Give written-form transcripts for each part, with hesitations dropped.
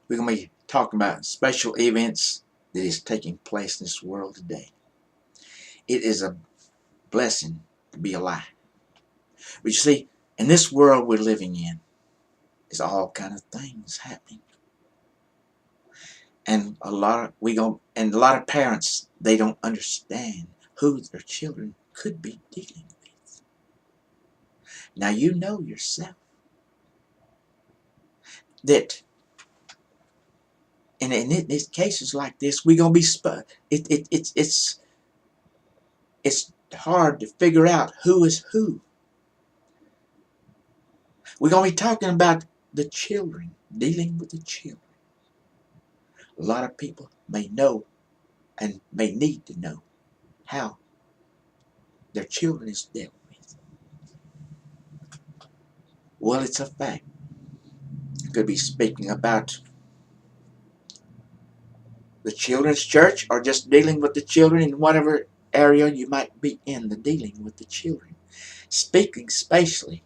We're going to be talking about special events that is taking place in this world today. It is a blessing to be alive. But you see, in this world we're living in, there's all kind of things happening. And a lot of parents, they don't understand who their children could be dealing with. Now you know yourself that in cases like this, we're gonna be it's hard to figure out who is who. We're gonna be talking about the children, dealing with the children. A lot of people may know and may need to know how their children is dealt with. Well, it's a fact. I could be speaking about the children's church or just dealing with the children in whatever area you might be in, the dealing with the children. Speaking spatially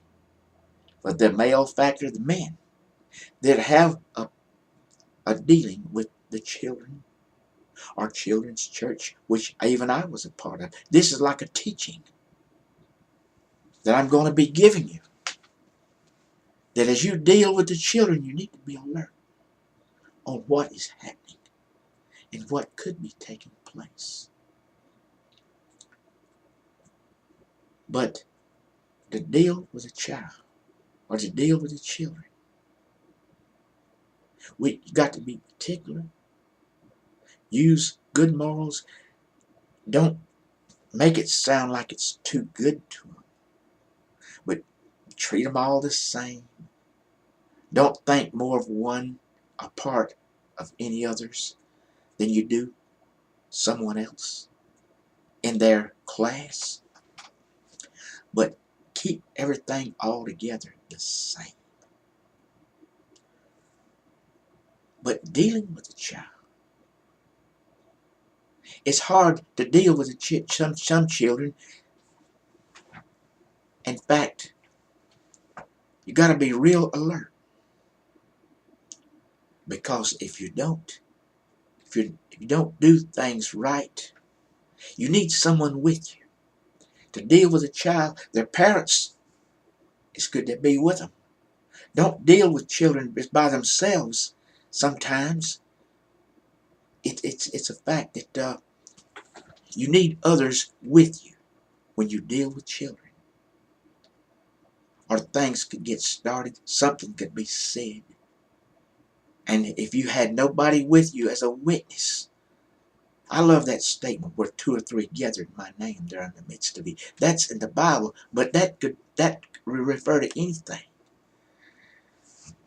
for the male factor, the men that have a dealing with the children or children's church, which even I was a part of. This is like a teaching that I'm going to be giving you. That as you deal with the children, you need to be alert on what is happening and what could be taking place. But to deal with a child or to deal with the children, we got to be particular. Use good morals. Don't make it sound like it's too good to them, but treat them all the same. Don't think more of one a part of any others than you do someone else in their class, but keep everything all together the same. But dealing with a child, it's hard to deal with some children. In fact, you got to be real alert, because if you don't do things right, you need someone with you to deal with a child. Their parents, it's good to be with them. Don't deal with children by themselves. Sometimes it's a fact that you need others with you when you deal with children. Or things could get started, something could be said. And if you had nobody with you as a witness, I love that statement where two or three gathered in my name, they're in the midst of you. That's in the Bible, but that could refer to anything.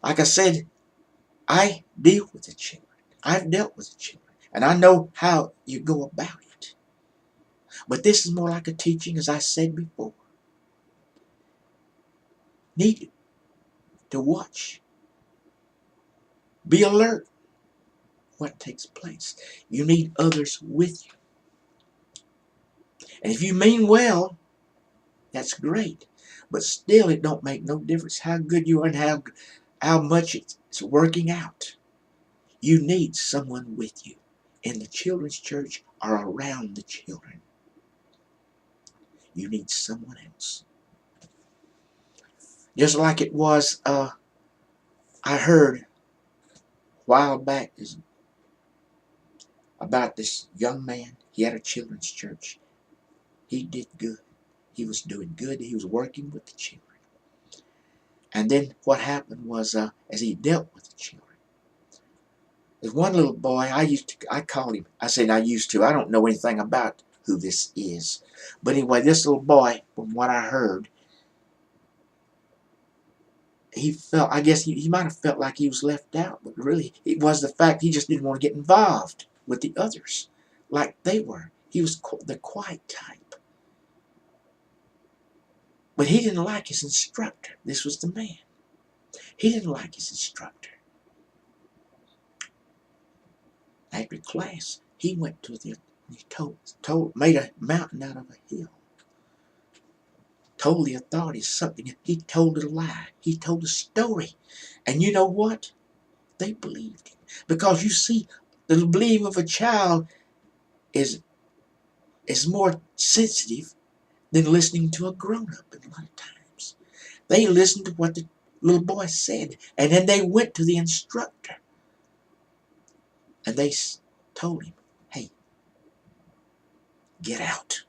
Like I said, I deal with the children. I've dealt with the children, and I know how you go about it. But this is more like a teaching, as I said before. Need to watch. Be alert what takes place. You need others with you. And if you mean well, that's great. But still, it don't make no difference how good you are and how much it's working out. You need someone with you in the children's church or around the children. You need someone else. Just like it was, I heard a while back about this young man. He had a children's church. He did good. He was doing good. He was working with the children. And then what happened was, as he dealt with the children, there's one little boy, I called him, I said I used to, I don't know anything about who this is. But anyway, this little boy, from what I heard, he felt, I guess he might have felt like he was left out, but really it was the fact he just didn't want to get involved with the others like they were. He was the quiet type. But he didn't like his instructor. This was the man. He didn't like his instructor. After class, he went to he made a mountain out of a hill. Told the authorities something. He told a lie. He told a story. And you know what? They believed him. Because you see, the belief of a child is more sensitive than listening to a grown-up a lot of times. They listened to what the little boy said, and then they went to the instructor, and they told him, hey, get out.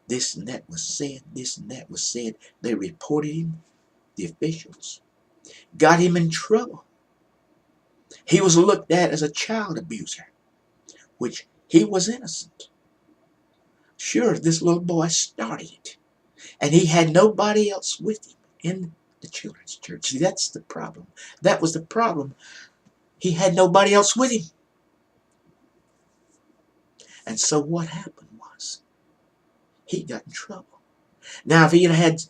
This and that was said, this and that was said. They reported him, the officials, got him in trouble. He was looked at as a child abuser, which he was innocent. Sure, this little boy started it, and he had nobody else with him in the children's church. See, that's the problem. That was the problem. He had nobody else with him. And so what happened was, he got in trouble. Now, if he had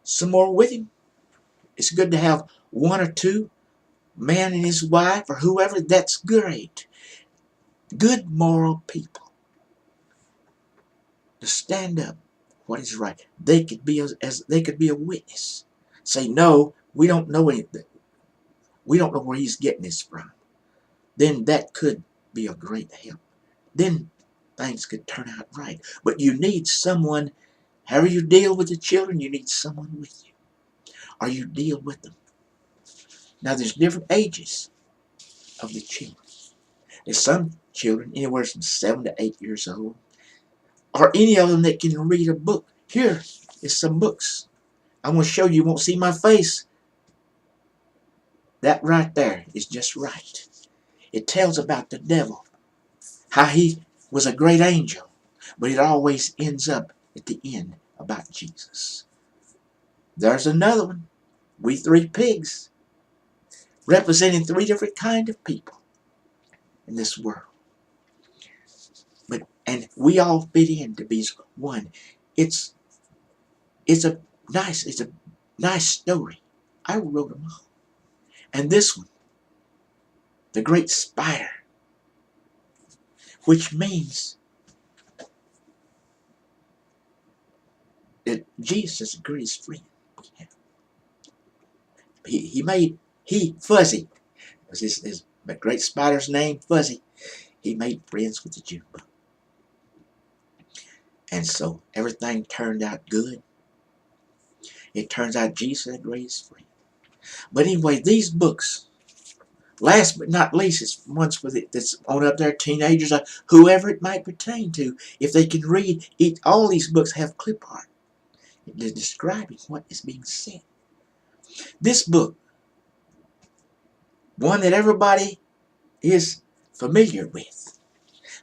some more with him, it's good to have one or two, man and his wife, or whoever, that's great. Good moral people to stand up what is right. They could be they could be a witness. Say, no, we don't know anything. We don't know where he's getting this from. Then that could be a great help. Then things could turn out right. But you need someone, however you deal with the children, you need someone with you. Or you deal with them. Now there's different ages of the children. There's some children anywhere from 7 to 8 years old. Or any of them that can read a book. Here is some books. I'm going to show you. You won't see my face. That right there is just right. It tells about the devil. How he was a great angel. But it always ends up at the end about Jesus. There's another one. We three pigs. Representing three different kinds of people in this world. And we all fit in to be one. It's a nice story. I wrote them all. And this one, the great spider, which means that Jesus is the greatest friend we have. Fuzzy, was his the great spider's name, Fuzzy. He made friends with the June bug. And so everything turned out good. It turns out Jesus is the greatest friend. But anyway, these books, last but not least, it's ones for that's on up there, teenagers, whoever it might pertain to. If they can read, all these books have clip art. They're describing what is being said. This book, one that everybody is familiar with.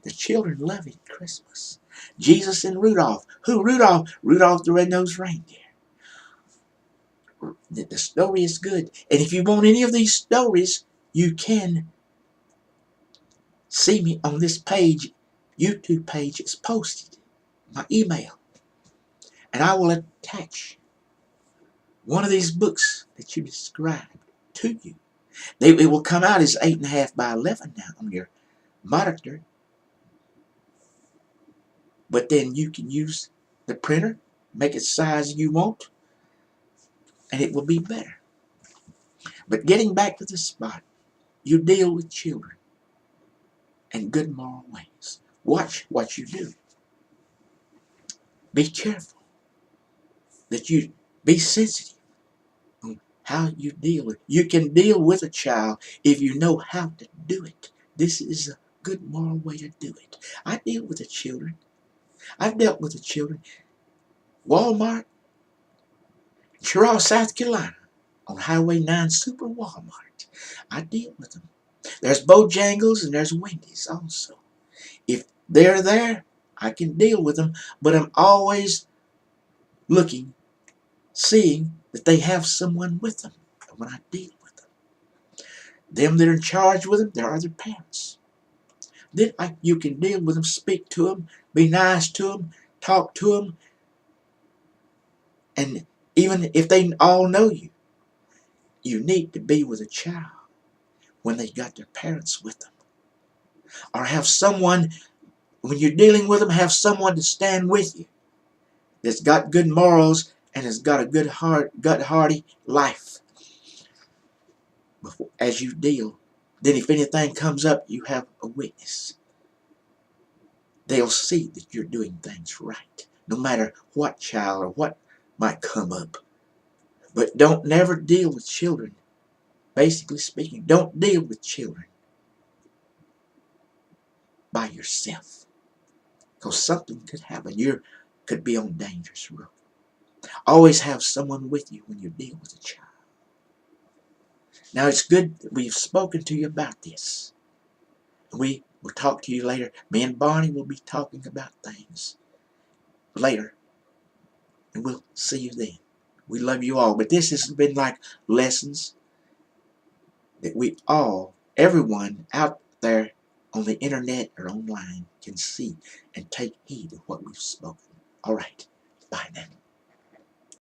The children love it at Christmas. Jesus and Rudolph. Who Rudolph? Rudolph the Red-Nosed Reindeer. The story is good. And if you want any of these stories, you can see me on this page. YouTube page is posted. My email. And I will attach one of these books that you described to you. It will come out as 8.5 by 11 now on your monitor. But then you can use the printer, make it size you want, and it will be better. But getting back to the spot, you deal with children in good moral ways. Watch what you do. Be careful that you be sensitive on how you deal with it. You can deal with a child if you know how to do it. This is a good moral way to do it. I deal with the children. I've dealt with the children. Walmart, Cheraw, South Carolina, on Highway 9 Super Walmart. I deal with them. There's Bojangles and there's Wendy's also. If they're there, I can deal with them, but I'm always looking, seeing that they have someone with them when I deal with them. Them that are in charge with them, there are their parents. Then you can deal with them, speak to them, be nice to them, talk to them, and even if they all know you, you need to be with a child when they got their parents with them. Or have someone, when you're dealing with them, have someone to stand with you that's got good morals and has got a good heart, gut-hearty life as you deal Then if anything comes up, you have a witness. They'll see that you're doing things right, no matter what child or what might come up. But don't never deal with children. Basically speaking, don't deal with children by yourself. Because something could happen. You could be on dangerous road. Always have someone with you when you deal with a child. Now it's good that we've spoken to you about this. We will talk to you later. Me and Barney will be talking about things later. And we'll see you then. We love you all. But this has been like lessons that we all, everyone out there on the internet or online can see and take heed of what we've spoken. All right. Bye now.